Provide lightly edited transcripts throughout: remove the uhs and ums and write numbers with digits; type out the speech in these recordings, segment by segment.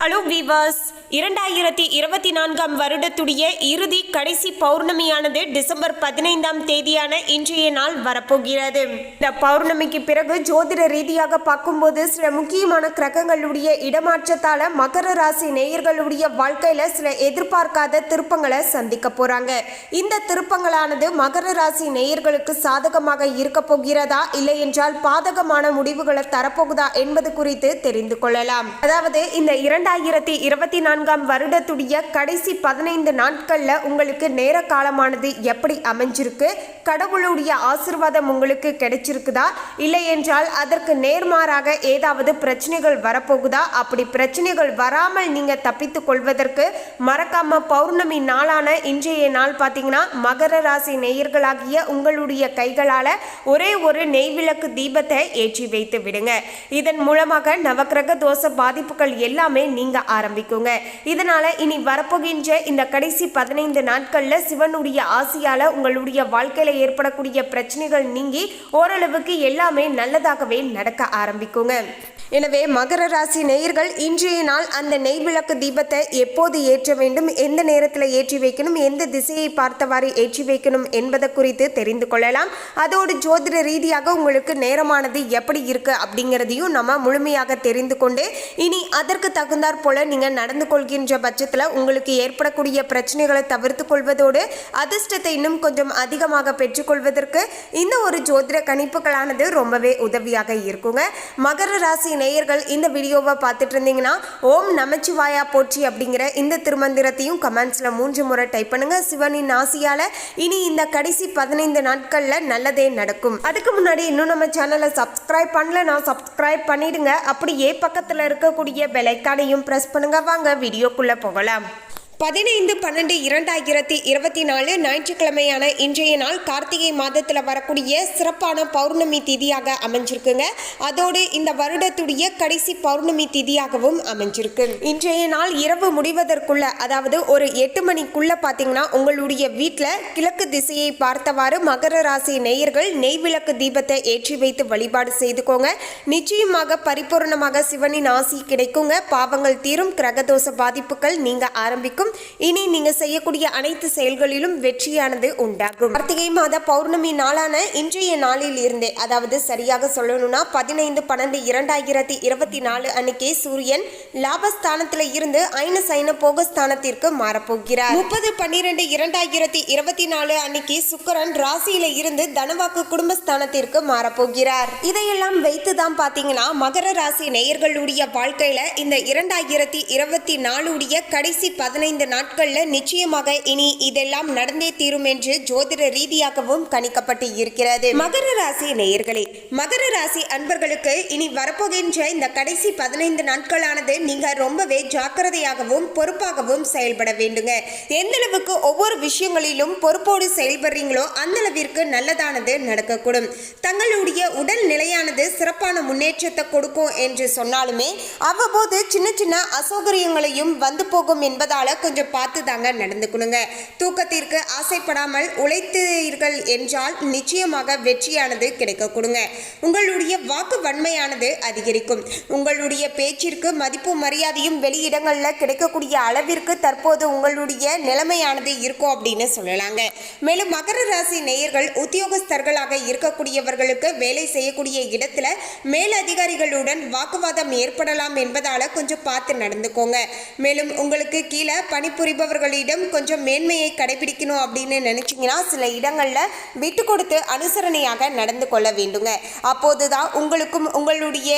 Hello viewers, 2024 வருடத்துடைய இறுதி கடைசி பௌர்ணமியானது December 15ஆம் தேதியான இன்றைய நாள் வரப்போகிறது. இந்த பௌர்ணமிக்கு பிறகு ஜோதிட ரீதியாக பார்க்கும்போது சில முக்கியமான கிரகங்களுடைய இடமாற்றத்தால மகர ராசி நேயர்களுடைய வாழ்க்கையில சில எதிர்பார்க்காத திருப்பங்களை சந்திக்க போறாங்க. இந்த திருப்பங்களானது மகர ராசி நேயர்களுக்கு சாதகமாக இருக்க போகிறதா, இல்லை என்றால் பாதகமான முடிவுகளை தரப்போகுதா என்பது குறித்து தெரிந்து கொள்ளலாம். அதாவது இந்த 2024 வருடத்துடைய கடைசி 15 நாட்கள்ல உங்களுக்கு நேர காலமானது எப்படி அமைஞ்சிருக்கு, கடவுளுடைய ஆசீர்வாதம் உங்களுக்கு கிடைச்சிருக்குதா, இல்லை என்றால் அதற்கு நேர்மாறாக ஏதாவது பிரச்சனைகள் வரப்போகுதா, அப்படி பிரச்சனைகள் வராமல் நீங்க தப்பித்துக் கொள்வதற்கு மறக்காம பௌர்ணமி நாளான இன்றைய நாள் பார்த்தீங்கன்னா மகர ராசி நேயர்களாகிய உங்களுடைய கைகளால ஒரே ஒரு நெய்விளக்கு தீபத்தை ஏற்றி வைத்து விடுங்க. இதன் மூலமாக நவக்கிரக தோஷ பாதிப்புகள் எல்லாமே நீங்க ஆரம்பிக்குங்க. இதனால இனி வரப்போகின்ற இந்த கடைசி 15 நாட்கள்ல சிவனுடைய ஆசியால உங்களுடைய வாழ்க்கையில ஏற்படக்கூடிய பிரச்சனைகள் நீங்கி ஓரளவுக்கு எல்லாமே நல்லதாகவே நடக்க ஆரம்பிக்குங்க. எனவே மகர ராசி நேயர்கள் இன்றைய நாள் அந்த நெய்விளக்கு தீபத்தை எப்போது ஏற்ற வேண்டும், எந்த நேரத்தில் ஏற்றி வைக்கணும், எந்த திசையை பார்த்தவாறு ஏற்றி வைக்கணும் என்பதை குறித்து தெரிந்து கொள்ளலாம். அதோடு ஜோதிட ரீதியாக உங்களுக்கு நேரமானது எப்படி இருக்கு அப்படிங்கிறதையும் நம்ம முழுமையாக தெரிந்து கொண்டு இனி அதற்கு தகுந்தாற் போல நீங்கள் நடந்து கொள்கின்ற பட்சத்தில் உங்களுக்கு ஏற்படக்கூடிய பிரச்சனைகளை தவிர்த்து கொள்வதோடு அதிர்ஷ்டத்தை இன்னும் கொஞ்சம் அதிகமாக பெற்றுக்கொள்வதற்கு இந்த ஒரு ஜோதிட கணிப்புகளானது ரொம்பவே உதவியாக இருக்குங்க. மகர ராசி நேயர்கள் இந்த வீடியோவை பார்த்துட்டு இருந்தீங்கன்னா ஓம் நமச்சிவாயா போற்றி அப்படிங்கிற இந்த திருமந்திரத்தையும் கமெண்ட்ஸ்ல 3 முறை டைப் பண்ணுங்க. சிவனின் ஆசியால இனி இந்த கடைசி 15 நாட்கள்ல நல்லதே நடக்கும். அதுக்கு முன்னாடி இன்னும் நம்ம சேனலை சப்ஸ்கிரைப் பண்ணலனா சப்ஸ்கிரைப் பண்ணிடுங்க. அப்படியே பக்கத்துல இருக்கக்கூடிய பெல் ஐகானையும் பிரஸ் பண்ணுங்க. வாங்க வீடியோக்குள்ள போகலாம். 15/12/2024 ஞாயிற்றுக்கிழமையான இன்றைய நாள் கார்த்திகை மாதத்தில் வரக்கூடிய சிறப்பான பௌர்ணமி திதியாக அமைஞ்சிருக்குங்க. அதோடு இந்த வருடத்துடைய கடைசி பௌர்ணமி திதியாகவும் அமைஞ்சிருக்கு. இன்றைய நாள் இரவு முடிவதற்குள்ள, அதாவது ஒரு 8 மணிக்குள்ள பார்த்தீங்கன்னா உங்களுடைய வீட்டில் கிழக்கு திசையை பார்த்தவாறு மகர ராசி நேயர்கள் நெய்விளக்கு தீபத்தை ஏற்றி வைத்து வழிபாடு செய்துக்கோங்க. நிச்சயமாக பரிபூர்ணமாக சிவனின் ஆசி கிடைக்குங்க. பாவங்கள் தீரும், கிரகதோஷ பாதிப்புகள் நீங்க ஆரம்பிக்கும். இனி நீங்க செய்யக்கூடிய அனைத்து செயல்களிலும் வெற்றியானது உண்டாகும். கார்த்திகை மாத பௌர்ணமி நாளான இன்றைய நாளில் இருந்தே, அதாவது சரியாக சொல்லணும்னா 15/12/2024 அன்னைக்கு சூரியன் லாபஸ்தானத்தில் இருந்து ஐன சைன போகஸ்தானத்திற்கு மாறப்போகிறார். 30/12/2024 அன்னைக்கு சுக்கிரன் ராசியில இருந்து தனவாக்கு குடும்பஸ்தானத்திற்கு மாறப்போகிறார். இதையெல்லாம் வைத்துதான் பாத்தீங்கன்னா மகர ராசி நேயர்களுடைய வாழ்க்கையில இந்த 2024 கடைசி 15 நாட்கள்ல நிச்சயமாக இனி இதெல்லாம் நடந்தே தீரும் என்று ஜோதிட ரீதியாகவும் கணிக்கப்பட்டு இருக்கிறது. மகர ராசி நேயர்களே, மகர ராசி அன்பர்களுக்கு இனி வரப்போகின்ற இந்த கடைசி 15 நாட்களானது நீங்க ரொம்பவே ஜாக்கிரதையாகவும் பொறுப்பாகவும் செயல்பட வேண்டுங்க. எந்த அளவுக்கு ஒவ்வொரு விஷயங்களிலும் பொறுப்போடு செயல்படுறீங்களோ அந்த அளவிற்கு நல்லதானது நடக்கக்கூடும். தங்களுடைய உடல் நிலையானது சிறப்பான முன்னேற்றத்தை கொடுக்கும் என்று சொன்னாலுமே அவ்வப்போது சின்ன சின்ன அசௌகரியங்களையும் வந்து போகும் என்பதால கொஞ்சம் பார்த்து தாங்க நடந்துக்கணுங்க. தூக்கத்திற்கு ஆசைப்படாமல் உழைத்தீர்கள் என்றால் நிச்சயமாக வெற்றியானது கிடைக்க கொடுங்க. உங்களுடைய வாக்கு வன்மையானது அதிகரிக்கும். உங்களுடைய பேச்சிற்கு மதிப்பு மரியாதையும் வெளியிடங்களில் கிடைக்கக்கூடிய அளவிற்கு தற்போது உங்களுடைய நிலைமையானது இருக்கும் அப்படின்னு சொல்லலாங்க. மேலும் மகர ராசி நேயர்கள் உத்தியோகஸ்தர்களாக இருக்கக்கூடியவர்களுக்கு வேலை செய்யக்கூடிய இடத்துல மேலதிகாரிகளுடன் வாக்குவாதம் ஏற்படலாம் என்பதால கொஞ்சம் பார்த்து நடந்துக்கோங்க. மேலும் உங்களுக்கு கீழே பணிபுரிபவர்களிடம் கொஞ்சம் மேன்மையை கடைபிடிக்கணும் அப்படின்னு நினைச்சீங்கன்னா சில இடங்கள்ல விட்டு கொடுத்து அனுசரணையாக நடந்து கொள்ள வேண்டுங்க. அப்போதுதான் உங்களுக்கும் உங்களுடைய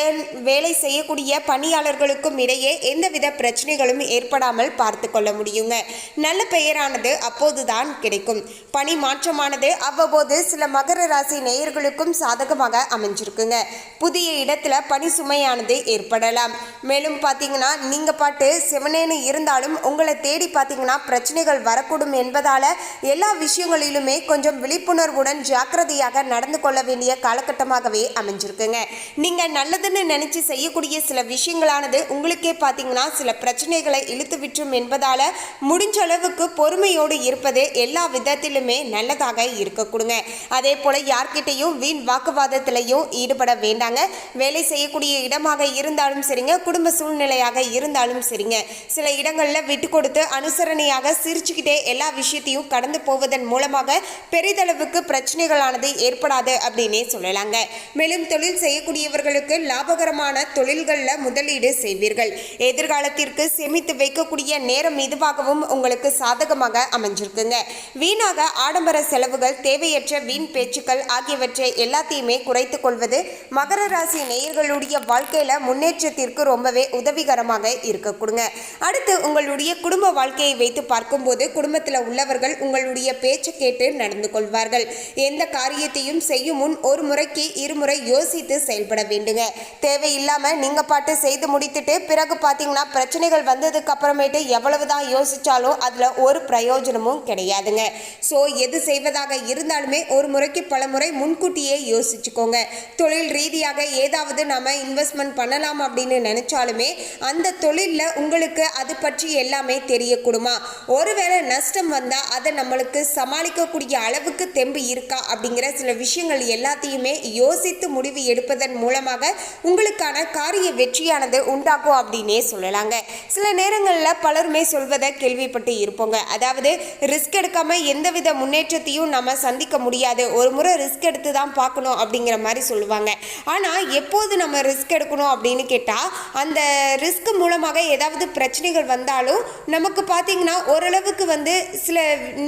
வேலை செய்யக்கூடிய பணியாளர்களுக்கும் இடையே எந்தவித பிரச்சனைகளும் ஏற்படாமல் பார்த்து கொள்ள முடியுங்க. நல்ல பெயரானது அப்போதுதான் கிடைக்கும். பணி மாற்றமானது அவ்வப்போது சில மகர ராசி நேயர்களுக்கும் சாதகமாக அமைஞ்சிருக்குங்க. புதிய இடத்துல பணி சுமையானது ஏற்படலாம். மேலும் பார்த்தீங்கன்னா நீங்க பாட்டு சிவனேன்னு இருந்தாலும் உங்களை தேடி பார்த்தீங்கன்னா பிரச்சனைகள் வரக்கூடும் என்பதால் எல்லா விஷயங்களிலுமே கொஞ்சம் விழிப்புணர்வுடன் ஜாக்கிரதையாக நடந்து கொள்ள வேண்டிய காலகட்டமாகவே அமைஞ்சிருக்குங்க. நீங்கள் நல்லதுன்னு நினச்சி செய்யக்கூடிய சில விஷயங்களானது உங்களுக்கே பார்த்தீங்கன்னா சில பிரச்சனைகளை இழுத்து விற்றும் என்பதால் முடிஞ்ச அளவுக்கு பொறுமையோடு இருப்பது எல்லா விதத்திலுமே நல்லதாக இருக்க கொடுங்க. அதே போல் யார்கிட்டையும் வீண் வாக்குவாதத்திலையும் ஈடுபட வேண்டாங்க. வேலை செய்யக்கூடிய இடமாக இருந்தாலும் சரிங்க, குடும்ப சூழ்நிலையாக இருந்தாலும் சரிங்க, சில இடங்களில் விட்டு கொடுத்து அனுசரணையாக சிரிச்சுக்கிட்டே எல்லா விஷயத்தையும் கடந்து போவதன் மூலமாக பெரிதளவுக்கு பிரச்சனைகளானது ஏற்படாது அப்படின்னே சொல்லலாங்க. மேலும் தொழில் செய்யக்கூடியவர்களுக்கு லாபகரமான தொழில்களில் முதலீடு செய்வீர்கள். எதிர்காலத்திற்கு சேமித்து வைக்கக்கூடிய நேரம் இதுவாகவும் உங்களுக்கு சாதகமாக அமைஞ்சிருக்குங்க. வீணாக ஆடம்பர செலவுகள், தேவையற்ற வீண் பேச்சுக்கள் ஆகியவற்றை எல்லாத்தையுமே குறைத்துக் கொள்வது மகர ராசி நேயர்களுடைய வாழ்க்கையில முன்னேற்றத்திற்கு ரொம்பவே உதவிகரமாக இருக்க கொடுங்க. அடுத்து உங்களுடைய குடும்ப வாழ்க்கையை வைத்து பார்க்கும்போது குடும்பத்தில் உள்ளவர்கள் உங்களுடைய பேச்சை கேட்டு நடந்து கொள்வார்கள். எந்த காரியத்தையும் செய்யும் முன் ஒரு முறைக்கு இருமுறை யோசித்து செயல்பட வேண்டுங்க. தேவையில்லாம நீங்க பாட்டு செய்து முடித்துட்டு பிறகு பார்த்தீங்கன்னா பிரச்சனைகள் வந்ததுக்கு அப்புறமேட்டு எவ்வளவுதான் யோசிச்சாலும் அதுல ஒரு பிரயோஜனமும் கிடையாதுங்க. ஸோ எது செய்வதாக இருந்தாலுமே ஒரு முறைக்கு பல முறை முன்கூட்டியே யோசிச்சுக்கோங்க. தொழில் ரீதியாக ஏதாவது நாம இன்வெஸ்ட்மெண்ட் பண்ணலாம் அப்படின்னு நினைச்சாலுமே அந்த தொழிலில் உங்களுக்கு அது பற்றி எல்லாமே தெரியக்கூடுமா, ஒருவேளை நஷ்டம் வந்தால் அதை நம்மளுக்கு சமாளிக்கக்கூடிய அளவுக்கு தெம்பு இருக்கா அப்படிங்கிற சில விஷயங்கள் எல்லாத்தையுமே யோசித்து முடிவு எடுப்பதன் மூலமாக உங்களுக்கான காரிய வெற்றியானது உண்டாகும் அப்படின்னே சொல்லலாங்க. சில நேரங்களில் பலருமே சொல்வதை கேள்விப்பட்டு இருப்போங்க. அதாவது ரிஸ்க் எடுக்காம எந்தவித முன்னேற்றத்தையும் நம்ம சந்திக்க முடியாது, ஒரு முறை ரிஸ்க் எடுத்து தான் பார்க்கணும் அப்படிங்கிற மாதிரி சொல்லுவாங்க. ஆனால் எப்போது நம்ம ரிஸ்க் எடுக்கணும் அப்படின்னு கேட்டால் அந்த ரிஸ்க் மூலமாக ஏதாவது பிரச்சனைகள் வந்தாலும் நமக்கு பார்த்தீங்கன்னா ஓரளவுக்கு சில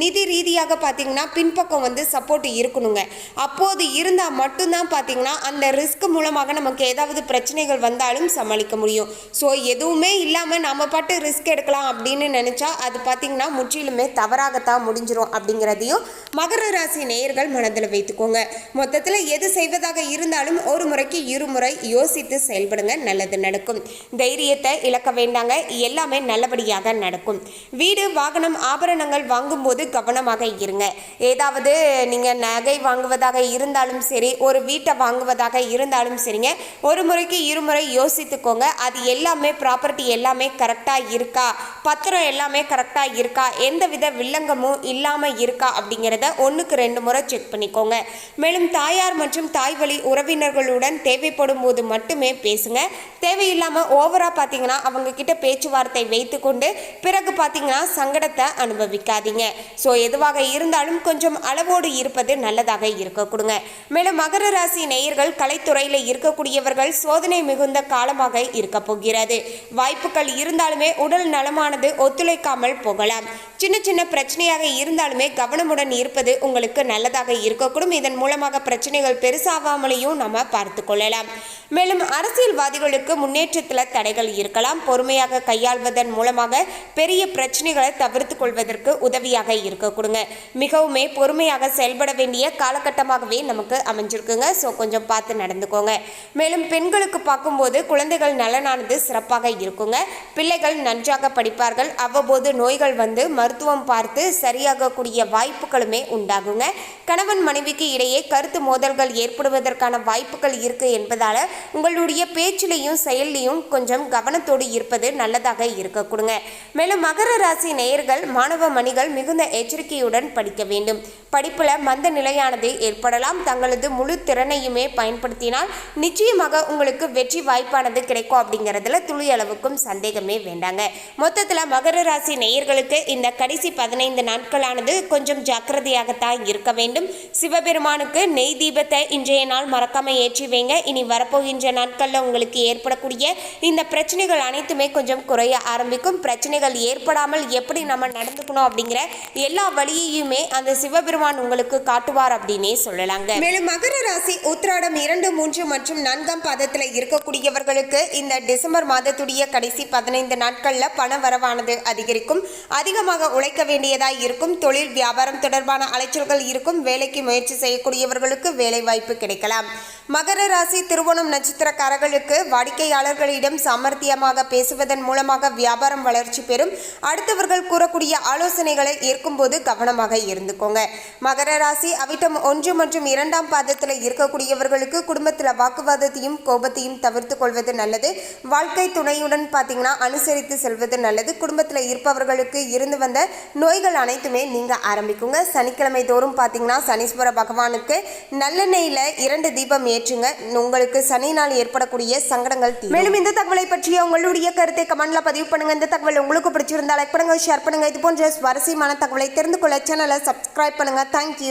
நிதி ரீதியாக பார்த்தீங்கன்னா பின்பக்கம் சப்போர்ட் இருக்கணுங்க. அப்போது இருந்தால் மட்டும்தான் பார்த்தீங்கன்னா அந்த ரிஸ்க் மூலமாக நமக்கு ஏதாவது பிரச்சனைகள் வந்தாலும் சமாளிக்க முடியும். ஸோ எதுவுமே இல்லாமல் நம்ம பாட்டு ரிஸ்க் எடுக்கலாம் அப்படின்னு நினச்சா அது பார்த்தீங்கன்னா முற்றிலுமே தவறாகத்தான் முடிஞ்சிடும் அப்படிங்கிறதையும் மகர ராசி நேயர்கள் மனதில் வைத்துக்கோங்க. மொத்தத்தில் எது செய்வதாக இருந்தாலும் ஒரு முறைக்கு இருமுறை யோசித்து செயல்படுங்க, நல்லது நடக்கும். தைரியத்தை இழக்க வேண்டாங்க, எல்லாமே நல்லபடியாக நடக்கும். வீடு, வாகனம், ஆபரணங்கள் வாங்கும்போது கவனமாக இருங்க. ஏதாவது நீங்கள் நகை வாங்குவதாக இருந்தாலும் சரி, ஒரு வீட்டை வாங்குவதாக இருந்தாலும் சரிங்க, ஒரு முறைக்கு இருமுறை யோசித்துக்கோங்க. அது எல்லாமே ப்ராப்பர்ட்டி எல்லாமே கரெக்டாக இருக்கா, பத்திரம் எல்லாமே கரெக்டாக இருக்கா, எந்தவித வில்லங்கமும் இல்லாமல் இருக்கா அப்படிங்கிறத 1க்கு 2 முறை செக் பண்ணிக்கோங்க. மேலும் தாயார் மற்றும் தாய் வழி உறவினர்களுடன் தேவைப்படும் போது மட்டுமே பேசுங்க. தேவையில்லாமல் ஓவராக பார்த்தீங்கன்னா அவங்க கிட்ட பேச்சுவார்த்தை வைத்து கொண்டு பிறகு பார்த்தீங்கன்னா சங்கடத்தை அனுபவிக்காதீங்க. ஸோ எதுவாக இருந்தாலும் கொஞ்சம் அளவோடு இருப்பது நல்லதாக இருக்க கொடுங்க. மேலும் மகர ராசி நேயர்கள் கலைத்துறையில் இருக்கக்கூடியவர்கள் சோதனை மிகுந்த காலமாக இருக்க போகிறது. வாய்ப்புகள் இருந்தாலுமே உடல் நலமானது ஒத்துழைக்காமல் போகலாம். சின்ன சின்ன பிரச்சனையாக இருந்தாலுமே கவனமுடன் இருப்பது உங்களுக்கு நல்லதாக இருக்கக்கூடும். இதன் மூலமாக பிரச்சனைகள் பெருசாகாமலையும் நம்ம பார்த்து கொள்ளலாம். மேலும் அரசியல்வாதிகளுக்கு முன்னேற்றத்தில் தடைகள் இருக்கலாம். பொறுமையாக கையாள்வதன் மூலமாக பெரிய பிரச்சனைகளை தவிர்த்து கொள்வதற்கு உதவியாக இருக்க கொடுங்க. மிகவுமே பொறுமையாக செயல்பட வேண்டிய காலகட்டமாகவே நமக்கு அமைஞ்சிருக்குங்க. ஸோ கொஞ்சம் பார்த்து நடந்துக்கோங்க. மேலும் பெண்களுக்கு பார்க்கும்போது குழந்தைகள் நலனானது சிறப்பாக இருக்குங்க. பிள்ளைகள் நன்றாக படிப்பார்கள். அவ்வப்போது நோய்கள் மருத்துவம் பார்த்து சரியாகக்கூடிய வாய்ப்புகளுமே உண்டாகுங்க. கணவன் மனைவிக்கு இடையே கருத்து மோதல்கள் ஏற்படுவதற்கான வாய்ப்புகள் இருக்கு என்பதால உங்களுடைய பேச்சிலையும் செயல்லையும் கொஞ்சம் கவனத்தோடு இருப்பது நல்லதாக இருக்க கொடுங்க. மேலும் மகர ராசி நேயர்கள் மாணவ மணிகள் மிகுந்த எச்சரிக்கையுடன் படிக்க வேண்டும். படிப்புல மந்த நிலையானது ஏற்படலாம். தங்களது முழு திறனையுமே பயன்படுத்தினால் நிச்சயமாக உங்களுக்கு வெற்றி வாய்ப்பானது கிடைக்கும் அப்படிங்கிறதுல துளி அளவுக்கும் சந்தேகமே வேண்டாங்க. மொத்தத்தில் மகர ராசி நேயர்களுக்கு இந்த கடைசி 15 நாட்களானது கொஞ்சம் ஜாக்கிரதையாகத்தான் இருக்க வேண்டும். சிவபெருமானுக்கு நெய் தீபத்தை இன்றைய நாள் மறக்காம ஏற்றி வைங்க. இனி வரப்போகின்ற நாட்களில் உங்களுக்கு ஏற்படக்கூடிய இந்த பிரச்சனைகள் அனைத்துமே கொஞ்சம் குறைய ஆரம்பிக்கும். பிரச்சனைகள் ஏற்படாமல் எப்படி நம்ம நடந்துக்கணும் அப்படிங்கிற எல்லா வழியையுமே அந்த சிவபெருமான் உங்களுக்கு காட்டுவார் அப்படின்னே சொல்லலாங்க. மேலும் மகர ராசி உத்திராடம் 2, 3 மற்றும் 4ஆம் பாதத்தில் இருக்கக்கூடியவர்களுக்கு இந்த டிசம்பர் மாதத்துடைய கடைசி 15 நாட்களில் பண வரவானது அதிகரிக்கும். அதிகமாக உழைக்க வேண்டியதாய் இருக்கும். தொழில் வியாபாரம் தொடர்பான அலைச்சல்கள் இருக்கும். வேலைக்கு முயற்சி செய்யக்கூடியவர்களுக்கு வேலை வாய்ப்பு கிடைக்கலாம். மகர ராசி திருவோணம் நட்சத்திரக்காரர்களுக்கு வாடிக்கையாளர்களிடம் சாமர்த்தியமாக பேசுவதன் மூலமாக வியாபாரம் வளர்ச்சி பெறும். அடுத்தவர்கள் கூறக்கூடிய ஆலோசனைகளை ஏற்கும்போது கவனமாக இருந்துக்கோங்க. மகர ராசி அவிட்டம் 1 மற்றும் 2ஆம் பாதத்தில் இருக்கக்கூடியவர்களுக்கு குடும்பத்தில் வாக்குவாதத்தையும் கோபத்தையும் தவிர்த்து கொள்வது நல்லது. வாழ்க்கை துணையுடன் பார்த்தீங்கன்னா அனுசரித்து செல்வது நல்லது. குடும்பத்தில் இருப்பவர்களுக்கு இருந்து வந்த நோய்கள் அனைத்துமே நீங்க ஆரம்பிக்குங்க. சனிக்கிழமை தோறும் பார்த்தீங்கன்னா சனீஸ்வர பகவானுக்கு நல்லெண்ணெயில 2 தீபம் ஏற்றுங்க. உங்களுக்கு சனியினால் ஏற்படக்கூடிய சங்கடங்கள் தீரும். மேலும் இந்த தகவலை பற்றிய உங்களுடைய கருத்தை கமெண்ட்ல பதிவு பண்ணுங்க. இந்த தகவல் உங்களுக்கு பிடிச்சிருந்தா லைக் பண்ணுங்க, ஷேர் பண்ணுங்க. இது போன்ற சுவாரஸ்யமான தகவலை தெரிந்து கொள்ள சேனலை சப்ஸ்கிரைப் பண்ணுங்க. தேங்க்யூ.